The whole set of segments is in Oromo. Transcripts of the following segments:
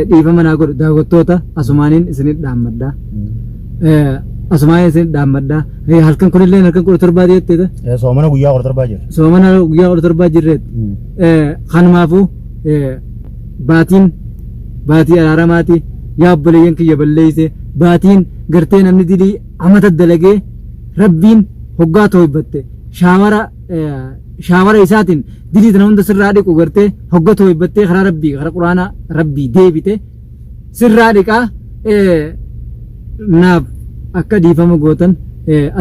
dhiifama naa godhu daawwattoota asumaaniin isinit dhaammadha. Asumaan isin dhaammadha. Halkan kunillee halkan 17 jetteeta. Soomana guyyaa 17 jira. Soomana guyyaa 17 jirreet. Kanumaafuu baatii araaramaati yaa obboleeyyan kiyya balleeyse baatiin gartee namni dilii amata dalagee rabbiin hoggaa tooybatte shaawara isaatiin dilii tana hunda sirraa dhiqu gartee hogga tooybattee karaa rabbii karaa quraana rabbii deebite sirraa dhiqaa naaf akka dhiifama gootan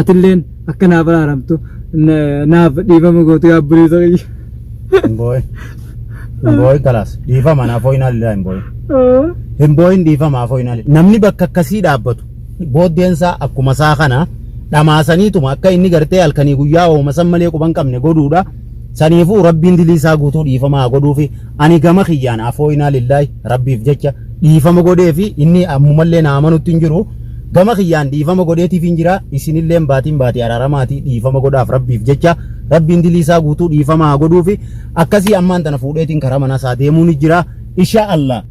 atilleen akka naaf araaramtu naaf dhiifama gootu yaa obboleessa kiyya. Himboy kalas dhiifama naaf ho'inaa lilaa himboyin dhiifama naaf ho'inaa lilaa namni bakka akkasii dhaabbatu booddeensaa akkuma isaa kana dhamaasaniituma akka inni gartee halkanii guyyaa ooma san malee quban qabne godhuudha saniifuu rabbiin dilii isaa guutuu dhiifama godhuufi ani gama kiyyaan naaf ho'inaa lilaa rabbiif jecha dhiifama godheefi inni ammumallee na amanutti hin jiru gama kiyyaan dhiifama godheetiif hin jira isinillee baatii araaramaati dhiifama godhaaf rabbiif jecha rabbiin dilii isaa guutuu dhiifama godhuufi akkasii ammaan tana fuudheetiin karaa mana isaa deemuun jira insha Allah.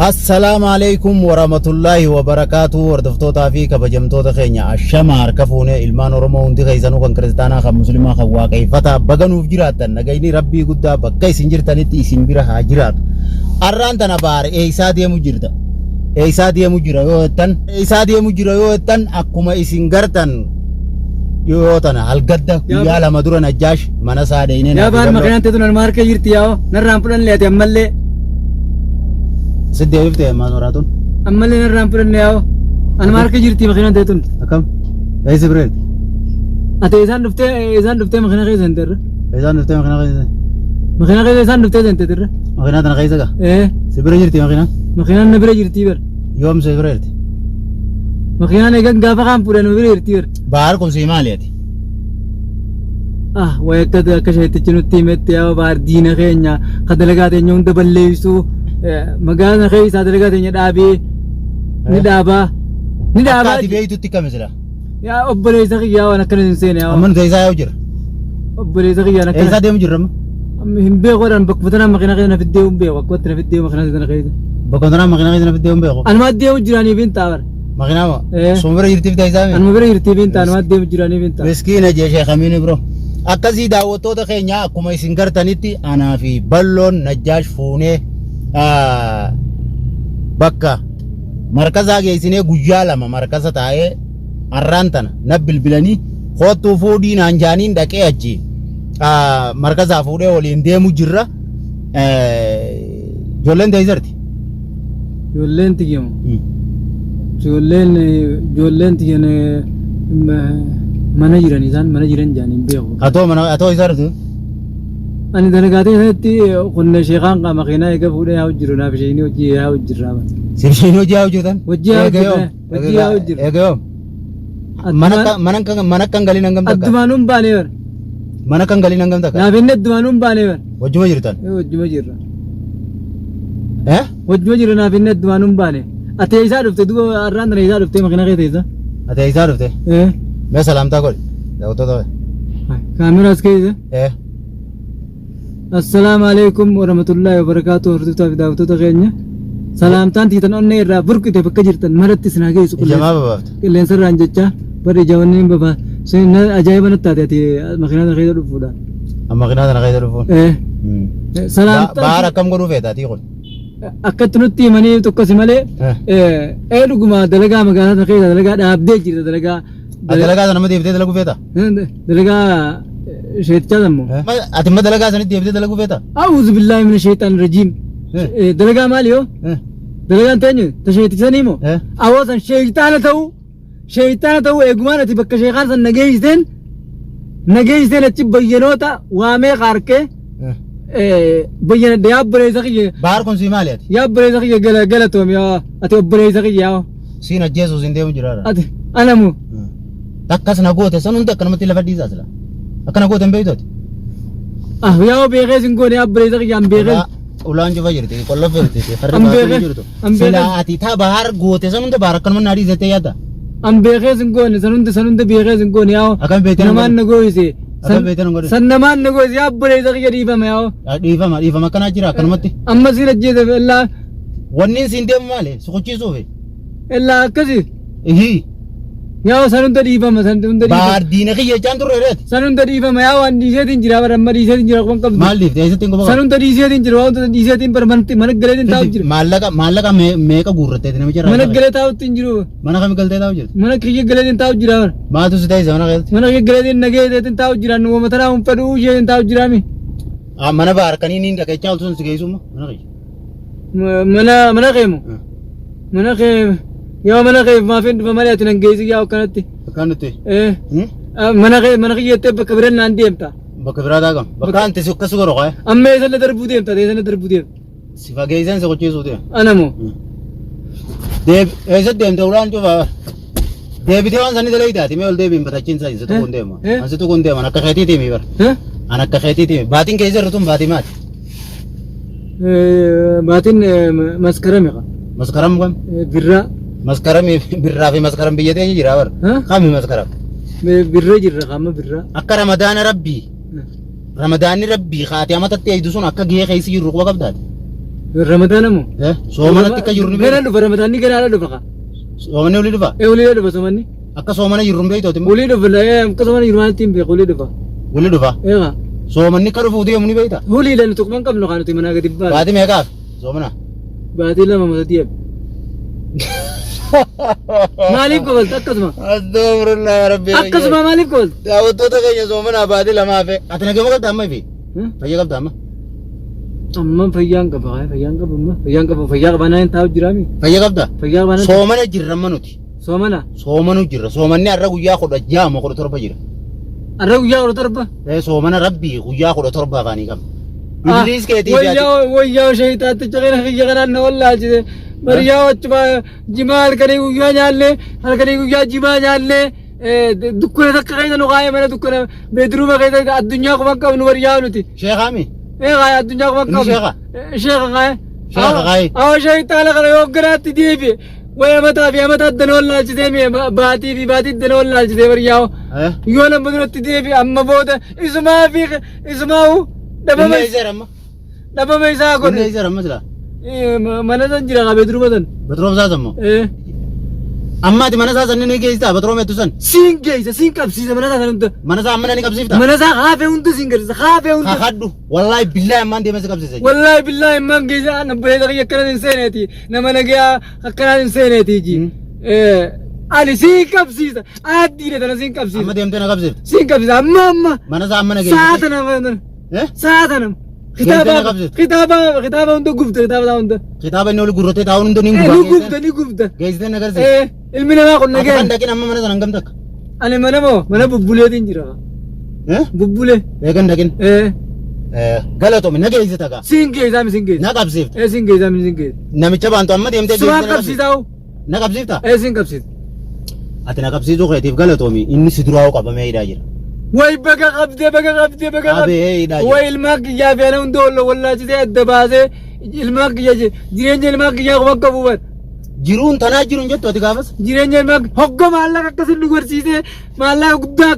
Assalaamu alaykum wa rahmatullahi wa barakatuh. Hordoftootaa fi kabajamtoota keenya ashama harka fuunee ilmaan Oromoo hundi keessanuu kan kiristaanaa kan musliimaa kan waaqeffataa baganuuf jiraatan nagayni rabbii guddaa bakka isin jirtanitti isin bira haa jiraatu. Arraan tana baare eeysaa deemu jirta. Eeysaa deemu jira yoo jettan akkuma isin gartan yoo tana halgadda guyyaa lama dura Najjaash mana isaa deeyne yaa baar maqaan teetu nan marka jirti yaa narraan fudhan leete ammallee sidde ifte maanoraatun ammallee narraan fudhan yaa an marka jirti maqaan teetun akam eeyse bireet ate isaan dhuftee maqaan keessa enterre isaan dhuftee maqaan keessa isaan dhuftee enterre maqaan tana keessa ga sibire jirti maqaan na bira jirti ber yoom se bireet maqaan eegan gaafa kan fudhan bira jirti ber baar kun siimaaliyaati way akka sheetichi nutti himetti yaa baar diina keenya ka dalagaa teenya hunda balleessu magaalaa keessa dalagaa teenya dhaabee ni dhaabaa akkaati beeytutti kamisira yaa obboleessa kiyyaa waan akkana hin seene yaa amman teessaa yoo jira obboleessa kiyyaa akkana eessaa deemu jirra hin beekoodhaan bakka tanaa maqinaa keessa na fiddee hin beeku akkatti na fiddee maqinaa sana keessa bakka tanaa maqinaa keessa na fiddee hin beeku anuma deemu jiraaniif hin taa'an maqinaa moo suma bira jirtiif ta'isaa anuma bira jirtiif hin taa'an anuma deemu jiraaniif hin taa'an miskiina jeeshee kamiini biro akkasii daawwattoota keenya akkuma isin gartanitti anaa fi balloon Najjaash fuunee bakka markazaa geessinee guyyaa lama markaza taa'ee arraan tana na bilbilanii kootuu fuudhii naan jaaniin dhaqee achi markazaa fuudhee waliin deemu jirra ijoolleen teessarti ijoolleen tiyyamu ijoolleen tiyyan mana jiran isaan mana jiran jaaniin beeku atoo isartu ani dalagaatee sanatti kunne sheekaan qaama keenyaa eega fuudhee yaa hojjiru naaf isheenii hojii yaa hojjirraa sirsheen hojii yaa hojjetan hojii yaa hojjirra eegayoom mana kan galiin hangam takka addumaanuun baanee bar mana kan galiin hangam takka naaf inni addumaanuun baanee bar wajjuma jirtan wajjuma jirra wajjuma jirra naaf inni addumaanuun baanee ate isaa dhufte duba arraan tana isaa dhufte makiinaa kee teessa ate isaa dhufte mee salaamtaa godhi daawwattoota kaameraas keessa assalaamu alaykum wa rahmatullahi wa barakatuh. Hordoftoota fi daawwattoota keenya salaamtaan tiitan onnee irraa burqite bakka jirtan maratti isin haa geessu qilleensa irraan jecha bari jawanni baba sin ajaa'iba nutti taate ati makiinaa tana keessa dhufuudha makiinaa tana keessa dhufuun salaamtaan baara akkam godhuu feeta ati kun akkatti nutti himanii tokkosi malee dhuguma dalagaa magaalaa tana keessa dalagaa dhaabdee jirta dalagaa sana deebitee dalaguu feeta dalagaa sheetichaa sammoo ati ma dalagaa sanatti deebitee dalaguu feeta a'uuzu billaahi mina sheetaan rajiim dalagaa maali yoo dalagaan teenyu ta sheetichisanii moo awoosan sheeyitaana ta'uu eegumaan ati bakka sheekaan san nageessiseen achi bayyanoota waamee qaarkee bayyana yaa obboleessa kiyya baar kun sii maali ati yaa obboleessa kiyya galatoom yaa ati obboleessa kiyya yaa siin ajjeesuus hin deemu jiraadha ati anamu takkas na goote san hundi akkanumatti lafa dhiisaa sila akkana goote hin beeytooti yaa beekee sin goone yaa obboleessa kiyya an beekee ulaan cufa jirti qolloffe jirti harri baasii jirtu sila ati taa baar goote san hunda baar akkanuma naa dhiisettee yaadda an beekee sin goone san hunda beekee sin goone yaa akkam beekte namaan na gooyise san namaan na gooyise yaa obboleessa kiyya dhiifama yaa dhiifama akkanaa jira akkanumatti amma sin ajjeese illaa Wanni siin deemu maali? Sochochiisuufi. Illaa akkasi. Ihii. Yaa san hunda dhiifama san hunda dhiifama. Baardiina kiyya jaan turre reeti. San hunda dhiifama yaa waan dhiiseetiin jira bara amma dhiiseetiin jira kun qabdu. Maal dhiifte eessatti hin goba? San hunda dhiiseetiin jira waan hunda dhiiseetiin bara mana galeetiin taa'u jira. Maallaqa meeqa guurratteeti namicha irraa? Mana galee taa'utti hin jiru. Mana kami galtee taa'u jirti? Mana kiyya galeetiin taa'u jira bara. Maaltu si taasisa mana keessatti? Mana kiyya galeetiin nageetiin taa'u jira nu uummata naa fedhuu isheetiin taa'u jira mi. Mana baarkanii ni dhaqechaa oltu sun si geessuma mana kiyya. Mana keemu. Mana keemu. Yaa mana keemu maafiin dhufa malee ati nan geessi yaa akkanatti. Akkanatti. Mana kiyyattee bakka biraan naan deemta. Bakka biraa daagam. Bakka anti si akkas godhu qaa. Amma eessatti darbuu deemta eessatti darbuu deemta. Si fageessan si qochiisuu deema. Anamoo. Eessatti deemte ulaan cufa. Deebitee waan sanni dalee itaati mee ol deebiin batachiin isaa isa tokkoon deema. Ansi tokkoon deema akka keetii tiimi bara. An akka keetii tiimi. Baatiin keessa irra tun baatii maati? Baatiin maskarame qa. Maskaram kam? Birraa. Maskarami birraa fi maskaram biyya teenya jira bara. Kami maskaram? Birra jirra qama birraa. Akka ramadaana rabbii. Ramadaanni rabbii kaatee amatatti eegdu sun akka gahee keessa jirru quba qabdaati. Ramadaana moo? Soomanatti akka jirru ni beekta. Gara dhufa ramadaanni gara dhufa qa. Soomanni olii dhufa? Olii dhufa soomanni. Akka soomana jirru hin beektu ati immoo? Olii dhufa akka soomana jirru maalitti hin beeku olii dhufa. Olii dhufa? Soomanni akka dhufuuti yommuu ni beekta? Olii lan tuqman qabnu kan nuti manaa gadi baatu. Baatii meeqaaf? Soomana? Baatii lama matatti eebbi. Maaliif qobalta akkasuma? Astaghfirullah rabbi. Akkasuma maaliif qobalta? Daawwattoota keenya soomana baatii lamaa fe. Ati nagama qabda amma fi? Fayyaa qabda amma? Amma fayyaan qaba fayyaan qaba amma fayyaan qaba fayyaa qaba naan taa'u jiraami. Fayyaa qabda? Fayyaa qaba naan. Soomana jirra manuti. Soomana? Soomanu jirra. Soomanni har'a guyyaa 16 jira. Har'a guyyaa 17? Soomana rabbii guyyaa 17 afaanii qaba. Iblis keetii wayyaa shayitaatti caqina kiyya kanaan na wallaalchite. Mariyaa wachuma jimaa halkanii guyyaa nyaallee halkanii guyyaa jimaa nyaallee dukkana takka keessa nu kaayee mana dukkana beedruuma keessa addunyaa kuma qabnu mariyaa nuti. Sheekhaami? Kaayee addunyaa kuma qabnu. Sheekha? Sheekha kaayee. Sheekha kaayee. Awwa shayitaala kana yoo garaatti deebi'e wayya mataa fi amataa addana wallaalchitee baatii fi baatii addana wallaalchitee mariyaa yoo lama duratti deebi'e amma booda isumaa dhabama isaa godhe. Inni isa ramma jira. Mana san jira beedruuma san. Beedruuma isaa sammoo? Amma ati mana isaa sanni ni geessita beedruuma hedduu san? Siin geessa siin qabsiisa mana isaa san hunda. Mana isaa amma ni qabsiifta? Mana isaa haafee hunda siin garsiisa haafee hunda. Kakadhu wallaahi billaahi ammaan deemee si qabsiisa. Wallaahi billaahi ammaan geessa nabbareeda kiyya akkanaa hin seeneeti nama nagaa akkanaa hin seeneeti ji. Ani siin qabsiisa addiidha tana siin qabsiisa. Amma deemtee na qabsiifta? Siin qabsiisa amma. Mana isaa amma na geessita? Saata nama. Kitaaba hunda gubta kitaaba hunda. Kitaaba inni oli gurratee taa'uun hunda ni gubta. Ni gubta. Geessitee na agarsiisa. Ilmi namaa kun nagee. Akka dhaqin amma mana sana hangam takka? Ani mana bubbuleetiin jira. Bubbulee. Eegan dhaqin. Galatoomi na geessita kaa. Siin geessaami siin geessa. Na qabsiifta. Siin geessaami siin geessa. Namicha baantu amma deemtee geessita. Sumaa qabsiisaa. Na qabsiifta? Siin qabsiisa. Ati na qabsiisuu keetiif galatoomi inni si duraa qabamee hidhaa jira. Way baga qabdee. Way ilmaa kiyyaa fi ana hunda wallaachitee adda baasee ilmaa kiyyaa jireenya ilmaa kiyyaa kuma qabu bar. Jiruun tanaa jiruun jettu ati gaafas? Jireenya ilmaa hogga maallaqa akkasii nu garsiisee maallaqa guddaa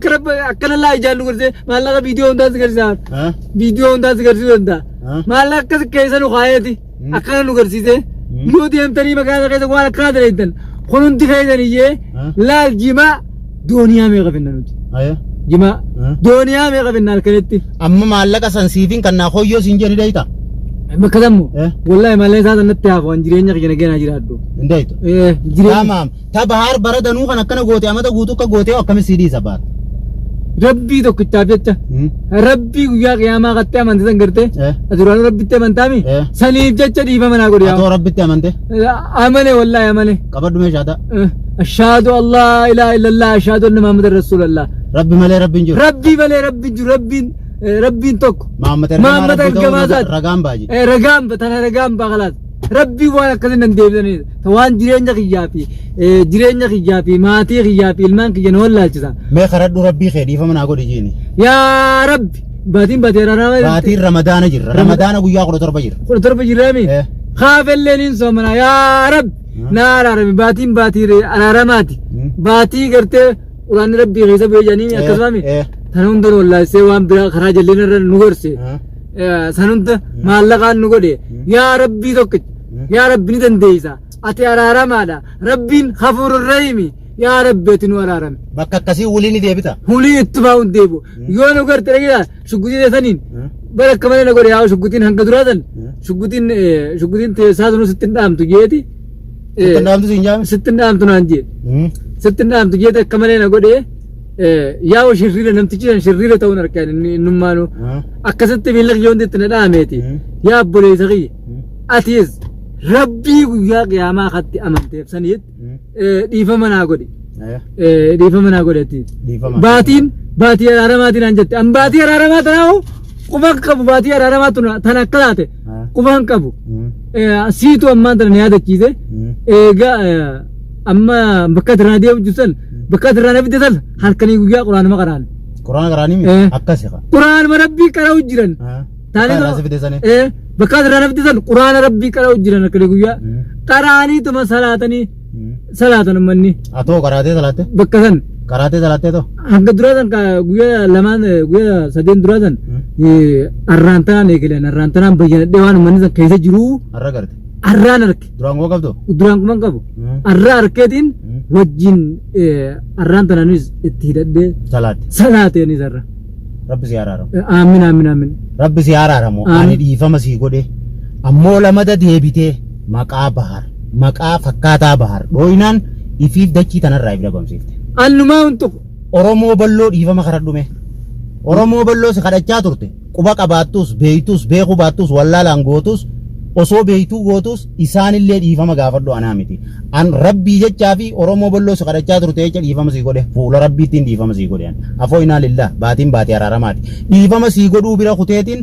akkana laa ijaan nu garsiisee maallaqa viidiyoo hundaa si garsiisan. Viidiyoo hundaa si garsiisuu danda'a. Maallaqa akkasii keessa nu kaayeeti akkana nu garsiisee yoo deemtanii magaalaa keessa waan akkana daleeddan kun hundi keessan iyyee laal jimaa dooniyaa meeqa finna nuti. Jimaa dooniyaa meeqa finna halkanitti. Amma maallaqa san siifin kan naa hoyyoo siin jedhi dayita. Bakka sammu wallahi maallaqa isaa sanatti hafu waan jireenya kiyya nageenyaa jiraadhu. Indaytu. Tamaam. Ta bahar bara danuu kan akkana goote amata guutuu akka goote akkami siidii isa baata. Rabbii tokkichaaf jecha rabbii guyyaa qiyaamaa qattee amante san gartee duraan rabbitti amantaami saniif jecha dhiifa manaa godhe atoo rabbitti amante amane wallahi amane qabadhu meeshaata ashhadu allah ilaha illallah ashhadu anna muhammadar rasulullah rabbi malee rabbiin jiru rabbiin tokko Muhammad ergamaasaati ragaan baaqalaat rabbii waan akkasiin nan deebisanii waan jireenya kiyyaa fi maatii kiyyaa fi ilmaan kiyya na wallaalchisa. Mee karadhu rabbii kee dhiifa manaa godhe jiini. Yaa rabbi baatiin ramadaana jirra ramadaana guyyaa 17 jirra. 17 jirraami haafelleen hin soomana yaa rabbi na araarame baatii araaramaati baatii gartee ulaanni rabbii keessa bu'ee jedhanii akkasumami tan hunda wallaalchisee waan biraa karaa jalleen irra nu gorse san hunda maallaqaan nu godhe yaa rabbii tokkicha يا رب ندنديسا أتي أرارمادا ربين غفور الرحيم يا رب تنو أرارم bakka akkasii waliin deebita هولي اتباون ديبو يونو قرت رجلا شقوتين ثانين برك كمان نقول يا شقوتين هنقدرادن شقوتين تسازنو ستين دام تجيتي tanaamtu siin jaam ستين دام تنانجي ستين دام تجيتي كمان نقول يا وشريرة نمتجي شريرة تون أركان نمانو أكست بيلك يوم دي تندامتي يا بولي زغي أتيز ربي ويا ما خدت أمانتي سنيد ديفا منا قولي ديفا منا قولي باتي أرارماتي نانجت أم باتي أرارمات ناو قفان كبو باتي أرارمات تنكلاته قفان كبو سيتو أمان تنيادة كيزة أما بكترنا ديو جسل بكترنا بدل هالكني ويا قرآن ما quraana mi akkasi qa قرآن ما ربي كراو جيران تاني بكترنا بدل قرآن ربي كراو جيران كلي ويا قرآني تما صلاتني مني atoo karaatee salaate بكتن karaatee salaate to hanga duratan ka guya laman guya saden duratan arrantan eeglen arrantan bayyana dewan manisa kaisa jiru arra garte arran arke duraan goo qabdo duraan kuman qabu arra arkeetin wajjin arrantan anis itti hidhadhe salaate ni zarra rabbi si araaramu aamin aamin aamin rabbi si araaramu ani dhiifama si godhe ammoo lamada deebitee maqaa bahar maqaa fakkaataa bahar dhooyinaan ifiif dachii tanarraa ibda bamsiifte annumaa untuq oromoo balloo dhiifama kadhadhume oromoo balloo si kadhachaa turte quba qabaattus beeytus beeku baattus wallaalaan gootus osoo beeytuu gootus isaanillee dhiifama gaafadhu anaa miti an rabbii jechaa fi oromoo balloo si kadhachaa turte jecha dhiifama sii godhe fuula rabbiittiin dhiifama sii godhe afoo inaa lillaa baatiin baatii araaramaati dhiifama sii godhuu bira kuteetiin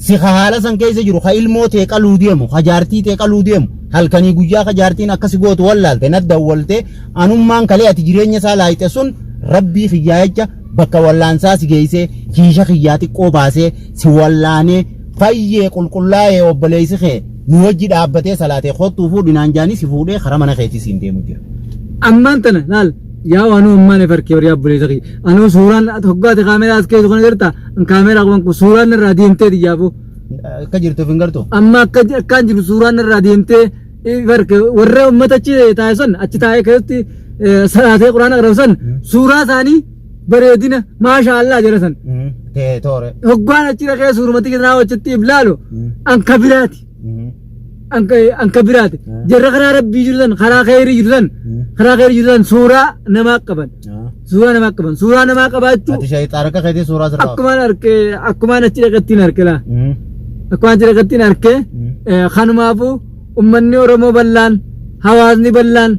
si haala san keessa jiru ha ilmoo tee qaluu deemu ha jaartii tee qaluu deemu halkanii guyyaa ka jaartiin akkasi gootu wallaalte nadda walte anummaan kalee ati jireenya isaa laayite sun rabbii xiyyaa jecha bakka wallaansaa si geessee kiisha xiyyaa xiqqoo baasee si wallaanee fayyee qulqullaa'ee obboleessi kee nu wajji dhaabbatee salaatee kottuu fuudhinaan jaanii si fuudhee karaa mana keetii siin deemu jira. Ammaan tana laal yaa waanu ammaan farkee bari obboleessa kee anuu suuraan hoggaate kaameraa as keessa kana jirta kaameraa qaban kun suuraan irraa deemtee diyyaafu. Akka jirtuuf hin gartuu. Amma akkaan jiru suuraan irraa deemtee farkee warra uummata achi taa'e sun achi taa'ee keessatti salaatee quraana qarabsan suuraa isaanii bareedina maasha Allah jedha san. Toore. Hoggaan achi dhaqee suurumatti keessaa hojjetti iblaalo anka biraati. Anka biraati. Jarra karaa rabbii jiru san karaa khayrii jiru san suuraa namaa qaban. Suuraa namaa qaban. Suuraa namaa qabaachuu. Ati shayxaan akka keetii suuraa sirraa. Akkumaan achi dhaqattiin harke laa. Akkumaan achi dhaqattiin harke kanumaafuu ummanni Oromoo bal'aan hawaasni bal'aan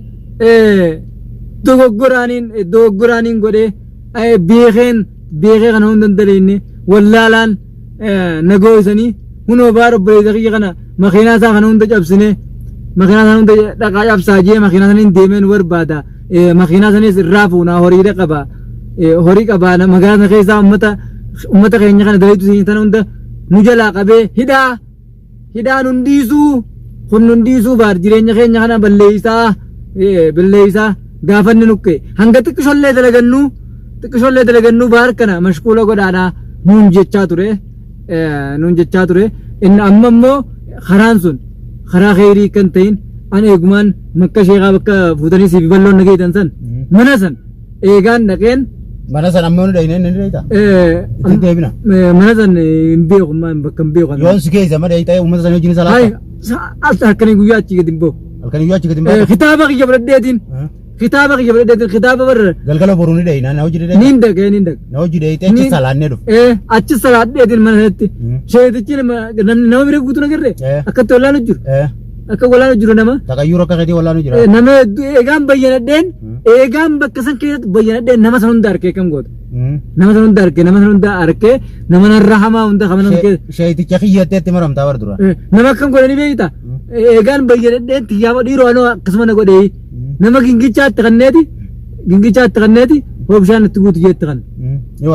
dogoggoraaniin godhee beekee kana hunda hin daleenye wallaalaan nagoo isanii hunoo baara obboleessa kiyya kana makiinaa isaa kana hunda cabsine makiinaa sana hunda dhaqaa cabsaa jee makiinaa sana hin deemeen barbaada makiinaa sanis irraa fuunaa horiidha qaba horii qabaa magaalaa sana keessaa ummata keenya kana daleetu siin sana hunda nu jalaa qabee hidhaa hundiisuu kun hundiisuu baar jireenya keenya kana balleeysaa gaafanni nukke hanga xiqqishollee dalagannu baar kana mashkuula godhaadhaa nuun jechaa ture inni amma immoo karaan sun karaa khayrii kan ta'in an eegumaan makka sheekaa bakka fuutanii siif balloon nageetan san mana san eegaan dhaqeen mana san amma nu dhayne inni dhayta itti deebina mana san hin beeku bakka hin beeku yoon si keessa ma dhayta uummata san wajjin salaata halkanii guyyaa achi gadi hin bahu halkanii guyyaa achi gadi hin bahu kitaaba kiyya biradheetiin kitaaba barra galgala boruu ni dhayna na hojii dhayna nin dhaqee na hojii dhayte achi salaannee dhufu achi salaadheetiin mana sanatti sheetichi nama bira guutuu nagarre akkatti wallaanu jiru akka wallaanu jiru nama takayyuu akka keetii wallaanu jira nama eegaan bayyanadheen eegaan bakka san keessatti bayyanadheen nama san hunda arkee kam goota nama san hunda arkee nama narra hamaa hunda kama nama keessa sheeticha kiyyatteetti maramtaa bar dura nama akkam godhanii beekta eegaan bayyanadheen xiyyaaba dhiiroo anoo akkasuma na godhee nama gingichaatti kanneeti bishaan itti guutu jeetti kan ni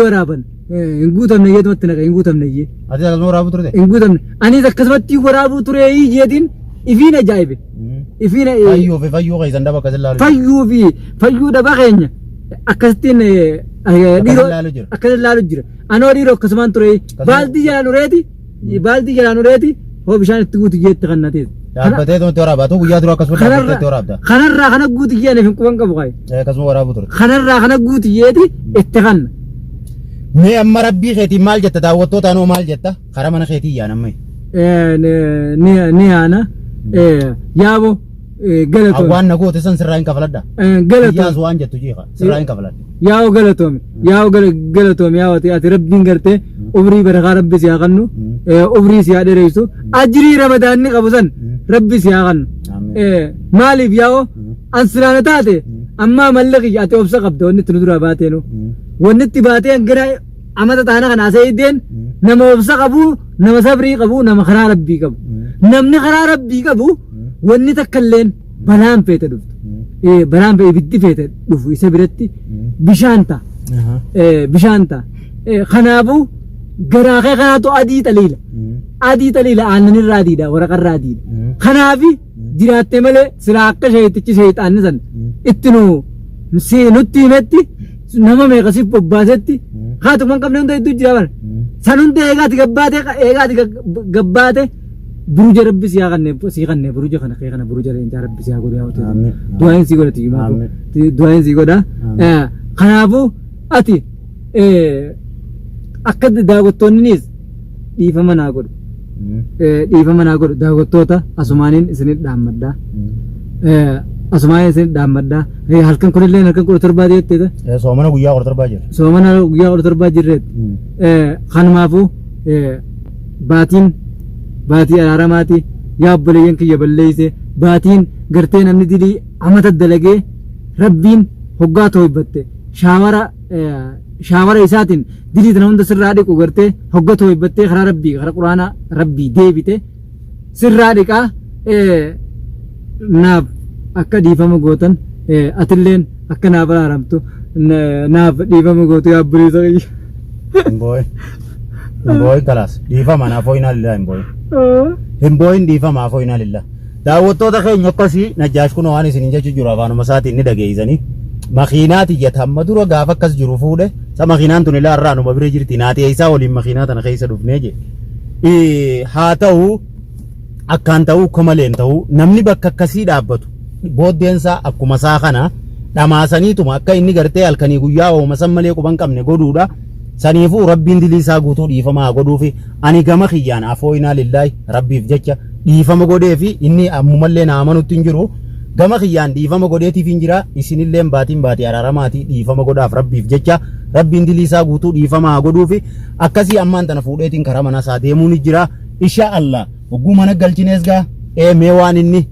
waraaban hin guutamne yeetumatti naqa hin guutamne iyyee ati akkasuma waraabuu turte hin guutamne anis akkasumatti waraabuu ture jeetiin ifiin ajaa'ibe ifiin fayyuu keessan daba akkasin laalu fayyuu daba keenya akkasittiin akkasin laalu jira anoo dhiiroo akkasumaan ture baaltii jalaan ureeti bishaan itti guutu jeetti kan natees dhaabbatee tumatti waraabatu guyyaa dura akkasuma dhaabbatee waraabda. Kanarraa kana guutiyyee hin quban qabu qayi. Akkasuma waraabu ture. Kanarraa kana guutiyyeeti itti kanna. Mee amma rabbii keetiin maal jetta daawwattootaan hoo maal jetta karaa mana keetii yaa namni. Ni yaana yaabo galatoome. Waan na goote san sirraa hin kafaladha. Galatoome. Iyyaas waan jettu jeeqa sirraa hin kafaladha. Yaa'u galatoome galatoome yaa'u ati rabbiin gartee umrii barakaa rabbi si haa kennu umrii si haa dheereessu ajrii ramadaanni qabu san rabbi si haa kennu maaliif yaa'u an siraana taate ammaa mallaqi ati obsa qabda wanni itti nu dura baateenu wanni itti baatee gara amata taana kana asayiddeen nama obsa qabu nama sabrii qabu nama karaa rabbii qabu namni karaa rabbii qabu wanni takkalleen balaan feete dhuftu. Balaan ba'ee ibiddi feete dhufu isa biratti bishaan ta'a. Kanaafuu garaa kee kanaatu adii xaliila aannanirraa adiidha waraqarraa adiidha. Kanaafi jiraattee malee silaa akka sheetichi sheexaanni san itti nutti himetti nama meeqasiif bobbaasetti haatu kan qabne hunda hedduu jira bara. San hunda eegaati gabbaate. Buruja rabbi siyaa kanne buruja kana kee kana buruja leencaa rabbi siyaa godhu yaa ta'u du'aan si godhati du'aan si godha kanaafuu ati akka daawwattoonnis dhiifama naa godhu daawwattoota asumaaniin isinit dhaammaddaa asumaaniin isinit dhaammaddaa halkan kunillee halkan 17 jetteeta soomana guyyaa 17 jira soomana guyyaa 17 jirreetti kanumaafuu baatii araaramaati yaa obboleeyyan kiyya balleeyse baatiin gartee namni dilii amata dalagee rabbiin hoggaa tooybatte shaawara isaatiin dilii tana hunda sirraa dhiqu gartee hogga tooybattee karaa rabbii karaa quraana rabbii deebite sirraa dhiqaa naaf akka dhiifama gootan atilleen akka naaf araaramtu naaf dhiifama gootu yaa obboleessa kiyya. Himboy kalas dhiifama naaf ho'inaa lillaa himboy. Himboyin dhiifama naaf ho'inaa lillaa. Daawwattoota keenya akkasii Najjaash kun waan isin jechuu jiru afaanuma isaatiin ni dhageessanii. Makiinaa xiyyaata amma dura gaafa akkas jiru fuudhe sa makiinaan tun ilaa irraa numa bira jirti naati isaa waliin makiinaa tana keessa dhufnee je. Haa ta'u akkaan ta'uu akka malee hin ta'u namni bakka akkasii dhaabbatu booddeensaa akkuma isaa kana dhamaasaniituma akka inni gartee halkanii guyyaa ooma san malee quban qabne godhuudha. Saniifuu rabbiin dilii isaa guutuu dhiifama godhuufi ani gama kiyyaan afooyinaa lillaahi rabbiif jecha dhiifama godhee fi inni ammumallee na amanutti hin jiru gama kiyyaan dhiifama godheetiif hin jira isinillee baatii araaramaatii dhiifama godhaaf rabbiif jecha rabbiin dilii isaa guutuu dhiifama godhuufi akkasii ammaan tana fuudheetiin karaa mana isaa deemuun jira insha Allah hogguu mana galchinees gaa mee waan inni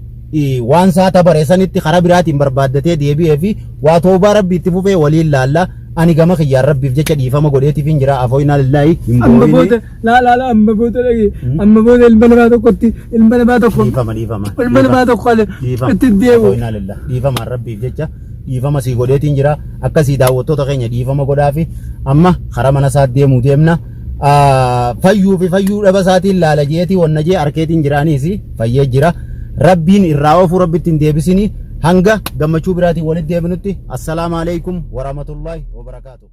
waan saata bareessanitti karaa biraatiin barbaaddatee deebi'ee fi waa toobaa rabbi itti fufee waliin laalla. Ani gama kiyyaan rabbiif jecha dhiifama godheetiif hin jira afooyinaa lillaahi amma booda amma booda dhagi amma booda ilma namaa tokko ilma namaa tokko itti deemu afooyinaa lillaahi dhiifamaan rabbiif jecha dhiifama sii godheetiin jira akkasii daawwattoota keenya dhiifama godhaafi amma karaa mana isaa deemuu deemna fayyuu fi fayyuu dhaba isaatiin laala jeetii wanna jee arkeetiin jiraaniis fayyee jira rabbiin irraa oofuu rabbitti hin deebisini hanga gammachuu biraatiin walitti deebinutti assalaamu alaykum wa rahmatullahi wa barakaatuh.